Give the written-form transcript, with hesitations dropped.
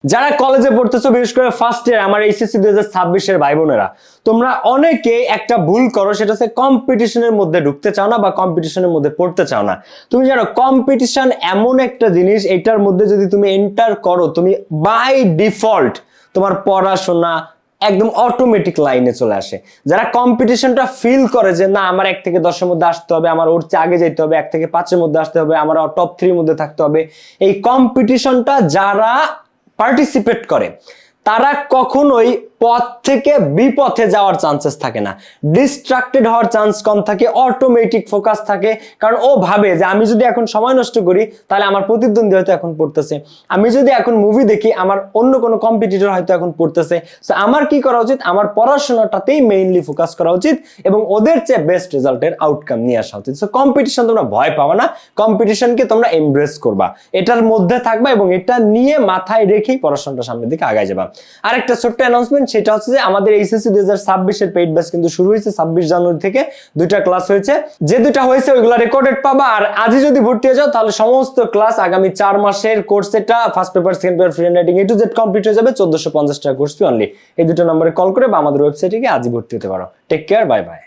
যারা কলেজে পড়তেছো, বিশেষ করে ফার্স্ট ইয়ার আমার এইচএসসি 2026 এর ভাই বোনেরা, তোমরা অনেকে একটা ভুল করো, সেটা হচ্ছে কম্পিটিশনের মধ্যে ঢুকতে চাও না বা কম্পিটিশনের মধ্যে পড়তে চাও না। তুমি জানো কম্পিটিশন এমন একটা জিনিস, এটার মধ্যে যদি তুমি এন্টার করো, তুমি বাই ডিফল্ট তোমার পড়াশোনা একদম অটোমেটিক লাইনে চলে আসে। যারা কম্পিটিশনটা ফিল করে যে না আমার 1 থেকে 10 এর মধ্যে আসতে হবে, আমার ওর চেয়ে আগে যেতে হবে, 1 থেকে 5 এর মধ্যে আসতে হবে, আমার টপ 3 এর মধ্যে থাকতে হবে, এই কম্পিটিশনটা যারা পার্টিসিপেট করে তারা কখনোই পথ থেকে বিপথে যাওয়ার চান্সেস থাকে না, ডিস্ট্রাক্টেড হওয়ার চান্স কম থাকে, অটোমেটিক ফোকাস থাকে। কারণ ও ভাবে যে আমি যদি এখন সময় নষ্ট করি তাহলে আমার প্রতিদ্বন্দ্বী হয়তো এখন পড়তেছে, আমি যদি এখন মুভি দেখি আমার অন্য কোনো কম্পিটিটর হয়তো এখন পড়তেছে, সো আমার কি করা উচিত, আমার পড়াশোনাটাতেই মেইনলি ফোকাস করা উচিত এবং ওদের চেয়ে বেস্ট রেজাল্টের আউটকাম নিয়ে আসা উচিত। সো কম্পিটিশন তোমরা ভয় পাবা না, কম্পিটিশনকে তোমরা এমব্রেস করবা, এটার মধ্যে থাকবা এবং এটা নিয়ে মাথায় রেখেই পড়াশোনাটা সামনের দিকে আগায় যাবা। আরেকটা ছোট্ট অ্যানাউন্সমেন্ট, সেটা হচ্ছে যে আমাদের এইচএসসি 2026 এর পেইড ব্যাচ কিন্তু শুরু হয়েছে 26 জানুয়ারি থেকে। 2টা ক্লাস হয়েছে, যে 2টা হয়েছে ওইগুলা রেকর্ডেড পাবা। আর আজই যদি ভর্তি হয়ে যাও তাহলে সমস্ত ক্লাস আগামী 4 মাসের কোর্স, এটা first paper, second paper, free writing A to Z complete হয়ে যাবে 1450 টাকা কোর্স ফি অনলি। এই 2টা নম্বরে কল করে বা আমাদের ওয়েবসাইটে গিয়ে আজই ভর্তি হতে পারো। Take care, bye by.